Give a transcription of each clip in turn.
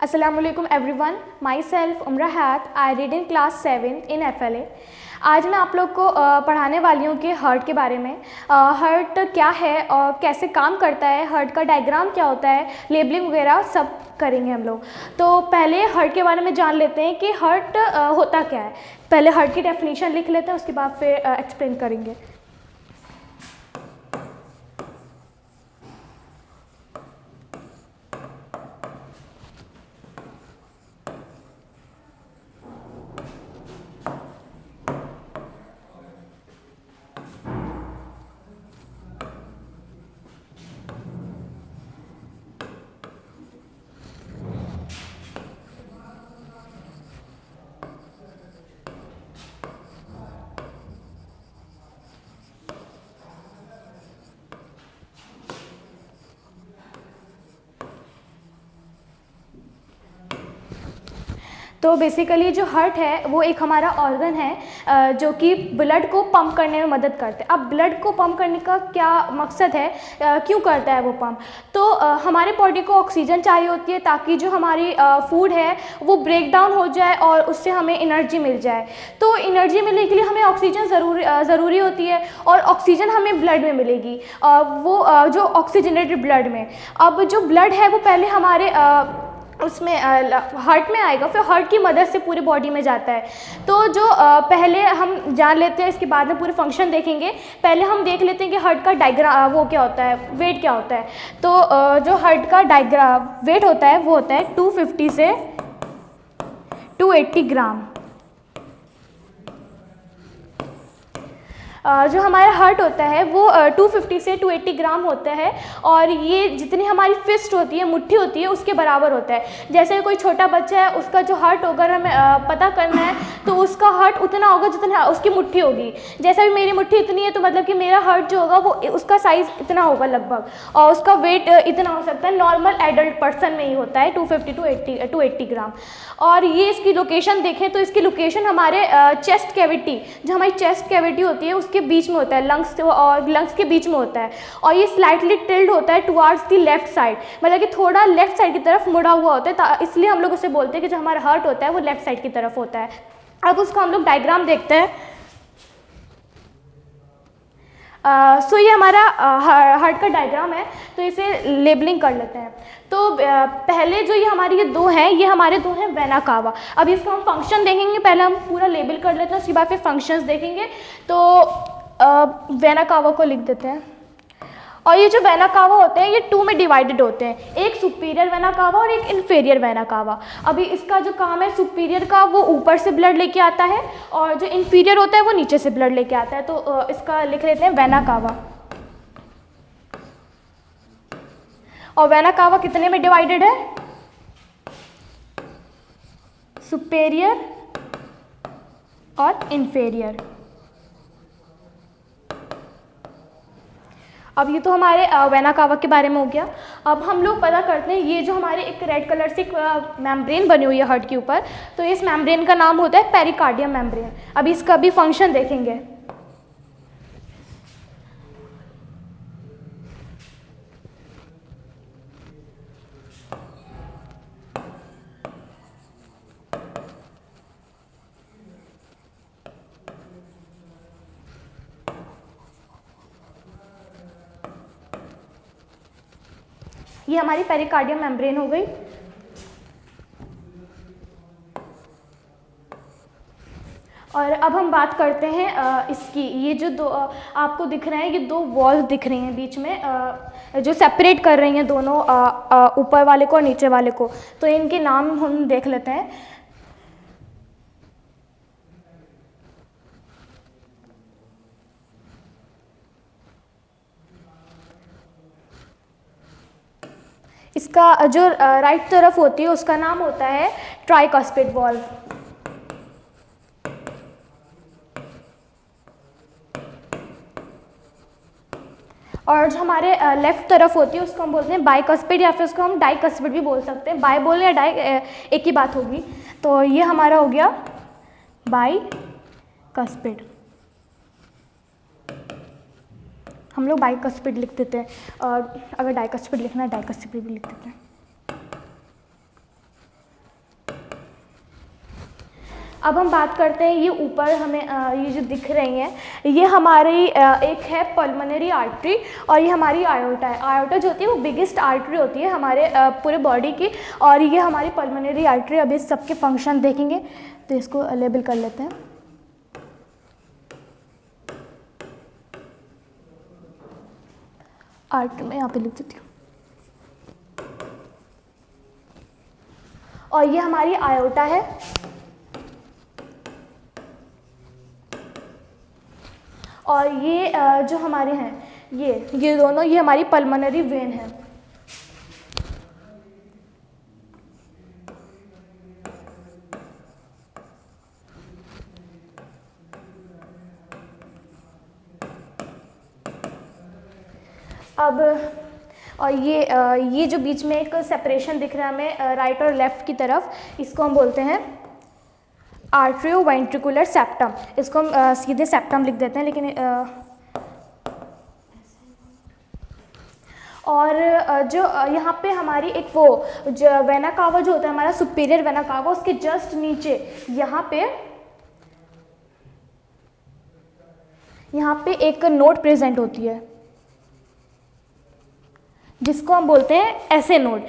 Assalamualaikum everyone. Myself Umra Hayat. I read in class 7 in FLA. आज मैं आप लोग को पढ़ाने वाली हूँ कि हार्ट के बारे में। हार्ट क्या है और कैसे काम करता है, हार्ट का डायग्राम क्या होता है, लेबलिंग वगैरह सब करेंगे हम लोग। तो पहले हार्ट के बारे में जान लेते हैं कि हार्ट होता क्या है। पहले हार्ट की डेफिनेशन लिख लेते हैं, उसके बाद फिर एक्सप्लेन करेंगे। तो बेसिकली जो हार्ट है वो एक हमारा ऑर्गन है जो कि ब्लड को पंप करने में मदद करते हैं। अब ब्लड को पंप करने का क्या मकसद है, क्यों करता है वो पंप? तो हमारे बॉडी को ऑक्सीजन चाहिए होती है ताकि जो हमारी फूड है वो ब्रेक डाउन हो जाए और उससे हमें एनर्जी मिल जाए। तो एनर्जी मिलने के लिए हमें ऑक्सीजन ज़रूरी होती है और ऑक्सीजन हमें ब्लड में मिलेगी, वो जो ऑक्सीजनेटेड ब्लड में। अब जो ब्लड है वो पहले हमारे उसमें हार्ट में आएगा, फिर हार्ट की मदद से पूरी बॉडी में जाता है। तो जो पहले हम जान लेते हैं, इसके बाद में पूरे फंक्शन देखेंगे। पहले हम देख लेते हैं कि हार्ट का डायग्राम वो क्या होता है, वेट क्या होता है। तो जो हार्ट का डायग्राम वेट होता है वो होता है 250 से 280 ग्राम। जो हमारा हार्ट होता है वो 250 से 280 ग्राम होता है और ये जितनी हमारी फिस्ट होती है, मुट्ठी होती है, उसके बराबर होता है। जैसे कोई छोटा बच्चा है, उसका जो हार्ट होगा हमें पता करना है तो उसका हार्ट उतना होगा जितना उसकी मुट्ठी होगी। जैसे भी मेरी मुट्ठी इतनी है तो मतलब कि मेरा हार्ट जो होगा वो उसका साइज़ इतना होगा लगभग, और उसका वेट इतना हो सकता है। नॉर्मल एडल्ट पर्सन में ही होता है 250 to 80 ग्राम। और ये इसकी लोकेशन देखें तो इसकी लोकेशन हमारे चेस्ट कैविटी, जो हमारी चेस्ट कैविटी होती है उसके बीच में होता है, लंग्स और लंग्स के बीच में होता है। और ये स्लाइटली टिल्ड होता है टुवार्ड्स द लेफ्ट साइड, मतलब कि थोड़ा लेफ्ट साइड की तरफ मुड़ा हुआ होता है, इसलिए हम लोग उसे बोलते हैं कि जो हमारा हार्ट होता है वो लेफ्ट साइड की तरफ होता है। अब उसका हम लोग डायग्राम देखते हैं। सो ये हमारा हार्ट का डायग्राम है, तो इसे लेबलिंग कर लेते हैं। तो पहले जो ये दो हैं, ये हमारे दो हैं वेना कावा। अब इसका हम फंक्शन देखेंगे, पहले हम पूरा लेबल कर लेते हैं, उसके बाद फिर फंक्शंस देखेंगे। तो वेना कावा को लिख देते हैं। और ये जो वेना कावा होते हैं ये 2 में डिवाइडेड होते हैं, एक सुपीरियर वेना कावा और एक इन्फीरियर वेना कावा। अभी इसका जो काम है, सुपीरियर का वो ऊपर से ब्लड लेके आता है और जो इन्फीरियर होता है वो नीचे से ब्लड लेके आता है। तो इसका लिख लेते हैं वेना कावा। और वेना कावा कितने में डिवाइडेड है? सुपेरियर और इन्फीरियर। अब ये तो हमारे वेना कावा के बारे में हो गया। अब हम लोग पता करते हैं, ये जो हमारे एक रेड कलर से मेम्ब्रेन बनी हुई है हार्ट के ऊपर, तो इस मेम्ब्रेन का नाम होता है पेरिकार्डियम मेम्ब्रेन। अब इसका भी फंक्शन देखेंगे। ये हमारी पेरिकार्डियम मेम्ब्रेन हो गई। और अब हम बात करते हैं इसकी, ये जो दो आपको दिख रहे हैं, ये दो वॉल्स दिख रही हैं बीच में, जो सेपरेट कर रही हैं दोनों ऊपर वाले को और नीचे वाले को। तो इनके नाम हम देख लेते हैं। इसका जो राइट तरफ होती है उसका नाम होता है ट्राइकस्पिड वॉल्व। और जो हमारे लेफ्ट तरफ होती है उसको हम बोलते हैं बाइकस्पिड, या फिर उसको हम डाइकस्पिड भी बोल सकते हैं। बाई बोल या डाई एक ही बात होगी। तो ये हमारा हो गया बाइकस्पिड। हम लोग बाइकस्पिड लिख देते हैं, और अगर डाइकस्पिड लिखना है डाइकस्पिड भी लिख देते हैं। अब हम बात करते हैं, ये ऊपर हमें ये जो दिख रही हैं, ये हमारी एक है पल्मोनरी आर्टरी और ये हमारी आयोटा है। आयोटा जो होती है वो बिगेस्ट आर्टरी होती है हमारे पूरे बॉडी की, और ये हमारी पल्मोनरी आर्टरी। अभी सबके फंक्शन देखेंगे तो इसको लेबल कर लेते हैं। आर्टरी में यहाँ पे लिख देती हूँ। और ये हमारी आयोटा है, और ये जो हमारे हैं ये दोनों, ये हमारी पल्मोनरी वेन है। अब और ये जो बीच में एक सेपरेशन दिख रहा है हमें राइट और लेफ्ट की तरफ, इसको हम बोलते हैं आर्ट्रियोवेंट्रिकुलर सेप्टम। इसको हम सीधे सेप्टम लिख देते हैं, लेकिन और जो यहाँ पे हमारी एक वो जो वेना कावा जो होता है हमारा सुपीरियर वेना कावा, उसके जस्ट नीचे यहाँ पे एक नोड प्रेजेंट होती है जिसको हम बोलते हैं एसए नोड।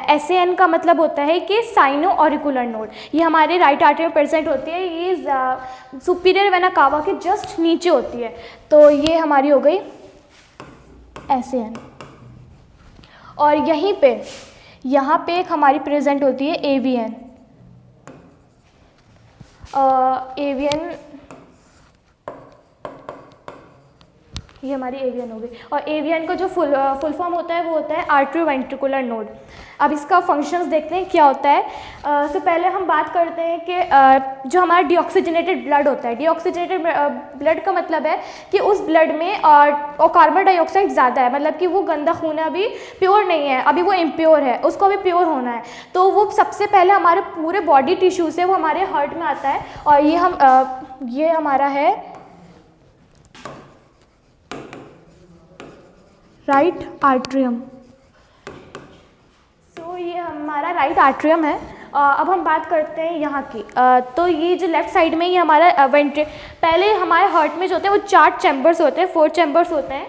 एसएन का मतलब होता है कि साइनो ऑरिकुलर नोड। ये हमारे राइट आर्टरी में प्रेजेंट होती है, ये सुपीरियर वेना कावा के जस्ट नीचे होती है। तो ये हमारी हो गई एसएन। और यहाँ पे एक हमारी प्रेजेंट होती है एवीएन। एवीएन, ये हमारी एवीएन हो गई। और एवीएन का जो फुल फॉर्म होता है वो होता है आर्ट्रियोवेंट्रिकुलर नोड। अब इसका फंक्शंस देखते हैं क्या होता है। तो पहले हम बात करते हैं कि जो हमारा डीऑक्सीजनेटेड ब्लड होता है, डीऑक्सीजनेटेड ब्लड का मतलब है कि उस ब्लड में और कार्बन डाइऑक्साइड ज़्यादा है, मतलब कि वो गंदा खून है, अभी प्योर नहीं है, अभी वो इम्प्योर है, उसको अभी प्योर होना है। तो वो सबसे पहले हमारे पूरे बॉडी टिश्यू से वो हमारे हार्ट में आता है, और ये हमारा है राइट आर्ट्रियम। सो ये हमारा राइट आर्ट्रियम है। अब हम बात करते हैं यहाँ की। तो ये जो लेफ्ट साइड में ये हमारा पहले हमारे हार्ट में जो होते हैं वो 4 चैम्बर्स होते हैं, 4 चैम्बर्स होते हैं।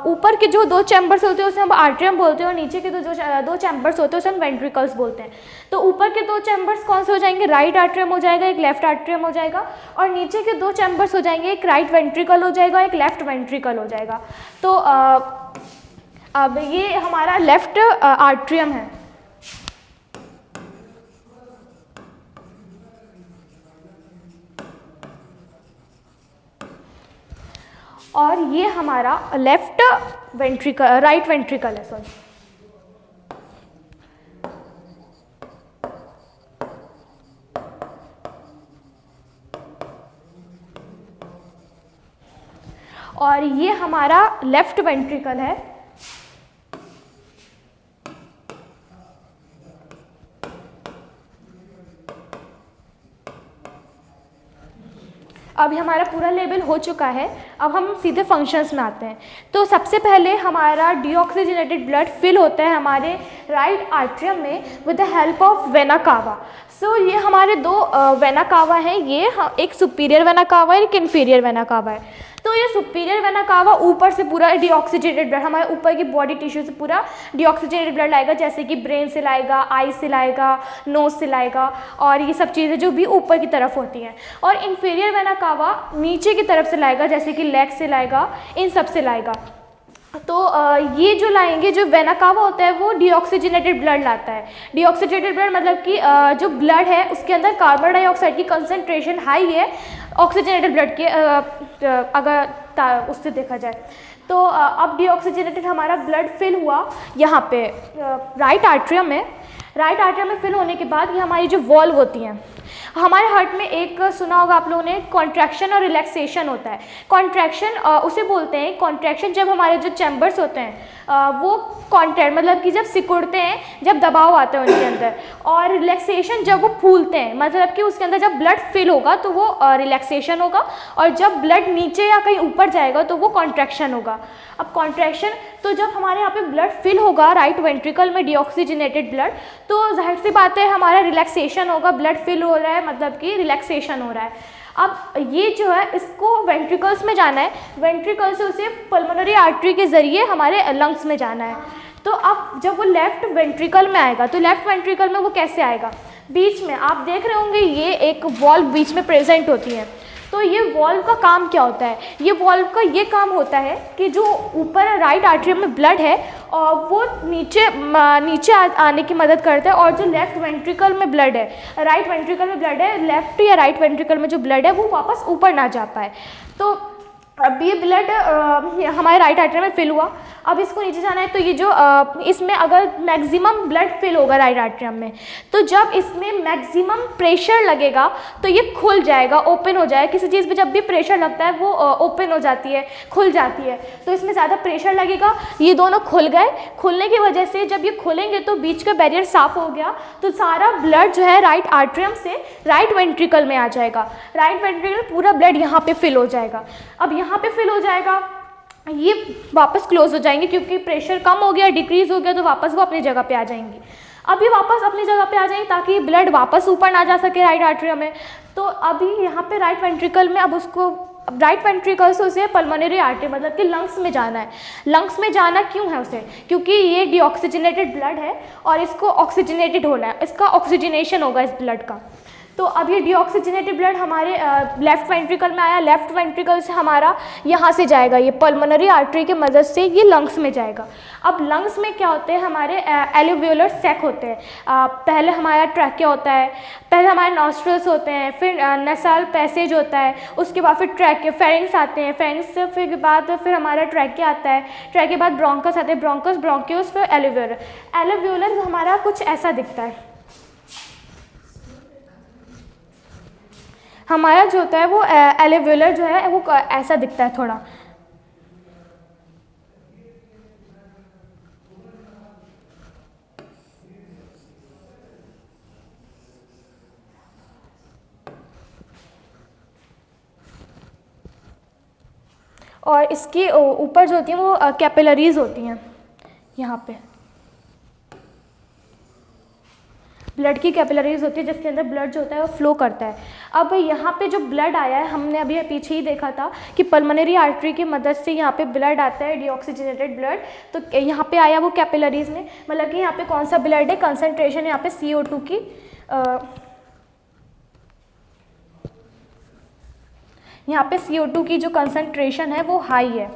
ऊपर के जो 2 चैम्बर्स होते हैं उसे हम आर्ट्रियम बोलते हैं, और नीचे के दो चैम्बर्स होते हैं उसे हम वेंट्रिकल्स बोलते हैं। तो ऊपर के 2 चैम्बर्स कौन से हो जाएंगे? राइट आर्ट्रियम हो जाएगा, एक लेफ्ट आर्ट्रियम हो जाएगा। और नीचे के 2 चैम्बर्स हो जाएंगे, एक राइट वेंट्रिकल हो जाएगा, एक लेफ्ट वेंट्रिकल हो जाएगा। तो अब ये हमारा लेफ्ट आर्ट्रियम है। और ये हमारा लेफ्ट वेंट्रिकल, राइट वेंट्रिकल है, सॉरी। और ये हमारा लेफ्ट वेंट्रिकल है। अब हमारा पूरा लेवल हो चुका है। अब हम सीधे फंक्शंस में आते हैं। तो सबसे पहले हमारा डीऑक्सीजनेटेड ब्लड फिल होता है हमारे राइट आर्ट्रियम में with the help of vena cava. So ये हमारे 2 वेना कावा हैं, ये एक सुपीरियर वेना कावा है, एक इन्फीरियर वेना कावा है। तो ये सुपीरियर वेना कावा ऊपर से पूरा डीऑक्सीजनेटेड ब्लड, हमारे ऊपर की बॉडी टिश्यू से पूरा डीऑक्सीजनेटेड ब्लड लाएगा, जैसे कि ब्रेन से लाएगा, आई से लाएगा, नोज से लाएगा, और ये सब चीज़ें जो भी ऊपर की तरफ होती हैं। और इन्फीरियर वेना कावा नीचे की तरफ से लाएगा, जैसे कि लेग से लाएगा, इन सब से लाएगा। तो ये जो लाएंगे, जो वेना कावा होता है वो डीऑक्सीजनेटेड ब्लड लाता है। डीऑक्सीजनेटेड ब्लड मतलब कि जो ब्लड है उसके अंदर कार्बन डाइऑक्साइड की कंसंट्रेशन हाई है ऑक्सीजनेटेड ब्लड के अगर उससे देखा जाए। तो अब डीऑक्सीजनेटेड हमारा ब्लड फिल हुआ यहाँ पे राइट आर्ट्रियम में। राइट आर्ट्रियम में फिल होने के बाद ये हमारी जो वॉल्व होती हैं, हमारे हार्ट में एक सुना होगा आप लोगों ने, कॉन्ट्रैक्शन और रिलैक्सेशन होता है। कॉन्ट्रैक्शन उसे बोलते हैं, कॉन्ट्रैक्शन जब हमारे जो चैम्बर्स होते हैं वो कॉन्ट्रैक्ट मतलब कि जब सिकुड़ते हैं, जब दबाव आता है उनके अंदर। और रिलैक्सेशन जब वो फूलते हैं, मतलब कि उसके अंदर जब ब्लड फिल होगा तो वो रिलैक्सेशन होगा, और जब ब्लड नीचे या कहीं ऊपर जाएगा तो वो कॉन्ट्रैक्शन होगा। अब कॉन्ट्रैक्शन, तो जब हमारे यहाँ पे ब्लड फिल होगा राइट वेंट्रिकल में डीऑक्सीजनेटेड ब्लड, तो जाहिर सी बात है हमारा रिलैक्सेशन होगा, ब्लड फिल हो हो रहा है, मतलब कि रिलैक्सेशन हो रहा है। अब ये जो है इसको वेंट्रिकल्स में जाना है, वेंट्रिकल से उसे पल्मोनरी आर्टरी के ज़रिए हमारे लंग्स में जाना है। तो अब जब वो लेफ़्ट वेंट्रिकल में आएगा, तो लेफ़्ट वेंट्रिकल में वो कैसे आएगा, बीच में आप देख रहे होंगे ये एक वॉल्व बीच में प्रेजेंट होती है। तो ये वॉल्व का काम क्या होता है, ये वॉल्व का ये काम होता है कि जो ऊपर राइट आर्टरियम में ब्लड है और वो नीचे आने की मदद करता है, और जो लेफ्ट वेंट्रिकल में ब्लड है, राइट वेंट्रिकल में ब्लड है, लेफ्ट या राइट वेंट्रिकल में जो ब्लड है वो वापस ऊपर ना जा पाए। तो अब ये ब्लड हमारे राइट आर्टरी में फिल हुआ, अब इसको नीचे जाना है। तो ये जो इसमें अगर मैक्सिमम ब्लड फिल होगा राइट आर्टरी में, तो जब इसमें मैक्सिमम प्रेशर लगेगा तो ये खुल जाएगा, ओपन हो जाएगा। किसी चीज़ पे जब भी प्रेशर लगता है वो ओपन हो जाती है, खुल जाती है। तो इसमें ज़्यादा प्रेशर लगेगा, ये दोनों खुल गए। खुलने की वजह से जब ये खुलेंगे तो बीच का बैरियर साफ हो गया, तो सारा ब्लड जो है राइट आर्टरियम से राइट वेंट्रिकल में आ जाएगा। राइट वेंट्रिकल में पूरा ब्लड यहाँ पे फिल हो जाएगा। अब यहाँ पे फिल हो जाएगा, ये वापस क्लोज हो जाएंगे क्योंकि प्रेशर कम हो गया, डिक्रीज हो गया, तो वापस वो अपनी जगह पे आ जाएंगी। अब ये वापस अपनी जगह पे आ जाएंगे ताकि ब्लड वापस ऊपर ना जा सके राइट आर्टरियम में। तो अभी यहाँ पे राइट वेंट्रिकल में अब उसको राइट वेंट्रिकल से उसे पल्मोनरी आर्टरी मतलब कि लंग्स में जाना है। लंग्स में जाना क्यों है उसे, क्योंकि ये डीऑक्सीजनेटेड ब्लड है और इसको ऑक्सीजनेटेड होना है, इसका ऑक्सीजनेशन होगा इस ब्लड का। तो अब ये डीऑक्सीजनेटेड ब्लड हमारे लेफ्ट वेंट्रिकल में आया, लेफ्ट वेंट्रिकल से हमारा यहाँ से जाएगा, ये पल्मोनरी आर्टरी की मदद से ये लंग्स में जाएगा। अब लंग्स में क्या होते हैं, हमारे एल्वियोलर सैक होते हैं। पहले हमारा ट्रैकिया होता है, पहले हमारे नॉस्ट्रल्स होते हैं, फिर नसाल पैसेज होता है, उसके बाद फिर ट्रैकिया फेरिंग्स आते हैं, फेरिंग्स से फिर हमारा ट्रैकिया आता है, ट्रैकिया के बाद ब्रोंकस आते हैं, ब्रोंकस ब्रोंकियोस, फिर एल्वियोलर। एल्वियोलर हमारा कुछ ऐसा दिखता है, हमारा जो होता है वो एल्वियोलर जो है वो ऐसा दिखता है थोड़ा। और इसके ऊपर जो होती हैं वो कैपिलरीज होती हैं, यहाँ पे ब्लड की कैपिलरीज होती है जिसके अंदर ब्लड जो होता है वो फ्लो करता है। अब यहाँ पे जो ब्लड आया है, हमने अभी पीछे ही देखा था कि पल्मोनरी आर्टरी की मदद से यहाँ पे ब्लड आता है, डीऑक्सीजनेटेड ब्लड। तो यहाँ पे आया वो कैपिलरीज में, मतलब कि यहाँ पे कौन सा ब्लड है, कंसनट्रेशन यहाँ पे CO2 की यहाँ पे CO2 की जो कंसनट्रेशन है वो हाई है,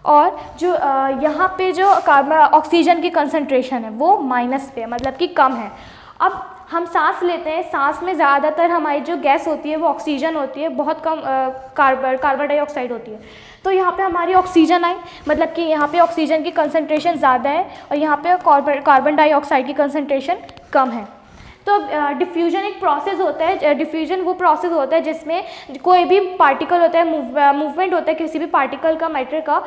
और जो यहाँ पे जो ऑक्सीजन की कंसनट्रेशन है वो माइनस पे, मतलब कि कम है। अब हम सांस लेते हैं, सांस में ज़्यादातर हमारी जो गैस होती है वो ऑक्सीजन होती है, बहुत कम कार्बन डाइऑक्साइड होती है। तो यहाँ पे हमारी ऑक्सीजन आई, मतलब कि यहाँ पे ऑक्सीजन की कंसनट्रेशन ज़्यादा है और यहाँ पे कार्बन डाइऑक्साइड की कंसनट्रेशन कम है। तो डिफ्यूजन एक प्रोसेस होता है, डिफ्यूजन वो प्रोसेस होता है जिसमें कोई भी पार्टिकल होता है, मूवमेंट होता है किसी भी पार्टिकल का, मैटर का,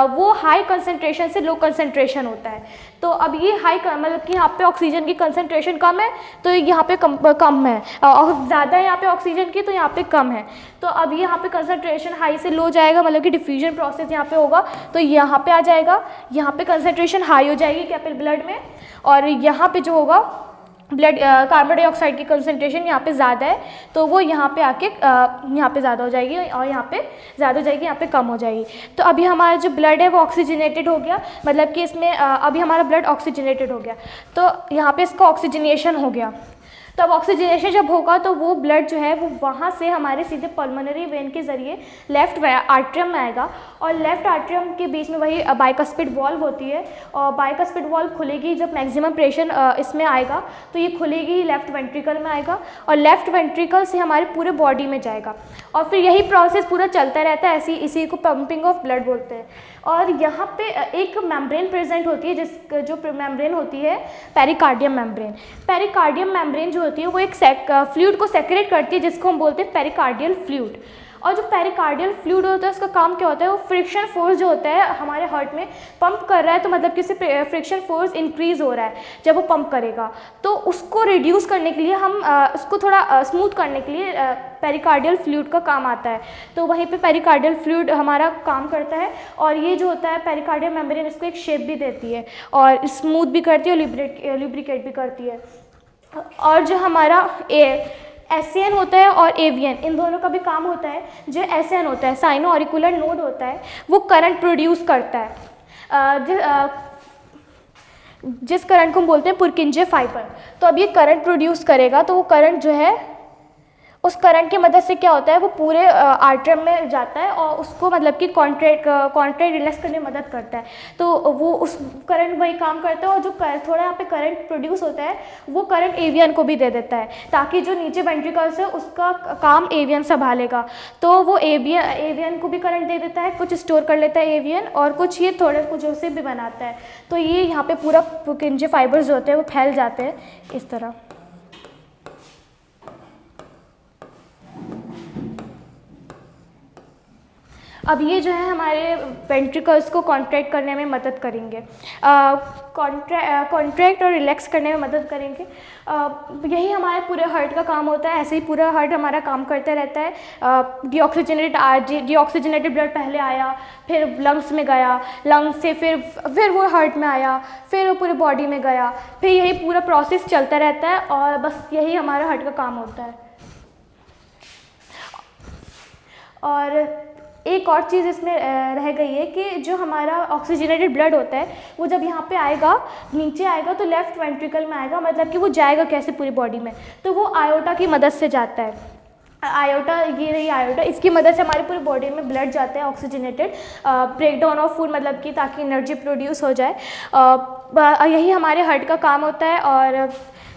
वो हाई कंसंट्रेशन से लो कंसंट्रेशन होता है। तो अब ये हाई मतलब कि यहाँ पे ऑक्सीजन की कंसंट्रेशन कम है तो यहाँ पे कम है, और ज़्यादा है यहाँ पे ऑक्सीजन की तो यहाँ पे कम है। तो अब यहाँ पे कंसंट्रेशन हाई से लो जाएगा, मतलब कि डिफ्यूजन प्रोसेस यहाँ पे होगा, तो यहाँ पे आ जाएगा, यहाँ पे कंसंट्रेशन हाई हो जाएगी कैपिलरी ब्लड में, और यहाँ पे जो होगा ब्लड कार्बन डाइऑक्साइड की कंसंट्रेशन यहाँ पे ज़्यादा है तो वो यहाँ पे आके यहाँ पे ज़्यादा हो जाएगी, और यहाँ पे ज़्यादा हो जाएगी, यहाँ पे कम हो जाएगी। तो अभी हमारा जो ब्लड है वो ऑक्सीजनेटेड हो गया, मतलब कि इसमें अभी हमारा ब्लड ऑक्सीजनेटेड हो गया, तो यहाँ पे इसका ऑक्सीजनेशन हो गया। तो अब ऑक्सीजनेशन जब होगा तो वो ब्लड जो है वो वहाँ से हमारे सीधे पल्मोनरी वेन के ज़रिए लेफ्ट आर्टरियम में आएगा, और लेफ्ट आर्टरियम के बीच में वही बाइकस्पिड वॉल्व होती है, और बाइकस्पिड वॉल्व खुलेगी जब मैक्सिमम प्रेशर इसमें आएगा तो ये खुलेगी, लेफ्ट वेंट्रिकल में आएगा, और लेफ्ट वेंट्रिकल से हमारे पूरे बॉडी में जाएगा, और फिर यही प्रोसेस पूरा चलता रहता है, ऐसी इसी को पंपिंग ऑफ ब्लड बोलते हैं। और यहाँ पे एक मेम्ब्रेन प्रेजेंट होती है, जो मेम्ब्रेन होती है पेरिकार्डियम मेम्ब्रेन। पेरिकार्डियम मेम्ब्रेन जो होती है वो एक फ्लूइड को सेक्रेट करती है जिसको हम बोलते हैं पेरिकार्डियल फ्लूइड। और जो पेरिकार्डियल फ्लूइड होता है उसका काम क्या होता है, वो फ्रिक्शन फोर्स जो होता है हमारे हार्ट में पंप कर रहा है, तो मतलब कि उससे फ्रिक्शन फोर्स इंक्रीज़ हो रहा है जब वो पंप करेगा, तो उसको रिड्यूस करने के लिए हम उसको थोड़ा स्मूथ करने के लिए पेरिकार्डियल फ्लूइड का काम आता है। तो वहीं पे पेरिकार्डियल फ्लूइड हमारा काम करता है, और ये जो होता है पेरिकार्डियल मेम्ब्रेन इसको एक शेप भी देती है और स्मूथ भी करती है और लुब्रिकेट भी करती है। और जो हमारा एसएन होता है और एवीएन, इन दोनों का भी काम होता है। जो एसएन होता है, साइनो ऑरिकुलर नोड होता है, वो करंट प्रोड्यूस करता है, जिस करंट को हम बोलते हैं पुरकिंजे फाइबर। तो अब ये करंट प्रोड्यूस करेगा, तो वो करंट जो है, उस करंट की मदद से क्या होता है, वो पूरे आर्टरी में जाता है और उसको मतलब कि कॉन्ट्रैक्ट रिलैक्स करने में मदद करता है। तो वो उस करंट वही काम करता है, और जो थोड़ा यहाँ पे करंट प्रोड्यूस होता है, वो करंट एवियन को भी दे देता है, ताकि जो नीचे वेंट्रिकल्स है उसका काम एवियन संभालेगा। तो वो एवियन को भी करंट दे देता है, कुछ स्टोर कर लेता है एवियन, और कुछ ये थोड़े कुछ उसे भी बनाता है। तो ये यहाँ पे पूरा पुरकिंजे फाइबर्स होते हैं वो फैल जाते हैं इस तरह। अब ये जो है हमारे वेंट्रिकल्स को कॉन्ट्रैक्ट करने में मदद करेंगे, कॉन्ट्रैक्ट और रिलैक्स करने में मदद करेंगे। यही हमारे पूरे हार्ट का काम होता है। ऐसे ही पूरा हार्ट हमारा काम करते रहता है। डीऑक्सीजनेटेड ब्लड पहले आया, फिर लंग्स में गया, लंग्स से फिर वो हार्ट में आया, फिर वो पूरे बॉडी में गया, फिर यही पूरा प्रोसेस चलता रहता है, और बस यही हमारा हार्ट का काम होता है। और एक और चीज़ इसमें रह गई है कि जो हमारा ऑक्सीजनेटेड ब्लड होता है, वो जब यहाँ पे आएगा, नीचे आएगा, तो लेफ्ट वेंट्रिकल में आएगा, मतलब कि वो जाएगा कैसे पूरी बॉडी में, तो वो आयोटा की मदद से जाता है। आयोटा, ये रही आयोटा, इसकी मदद से हमारी पूरी बॉडी में ब्लड जाता है ऑक्सीजनेटेड, ब्रेकडाउन ऑफ फूड, मतलब कि ताकि एनर्जी प्रोड्यूस हो जाए। यही हमारे हार्ट का काम होता है। और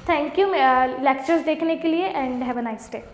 थैंक यू लेक्चर्स देखने के लिए, and have a nice day.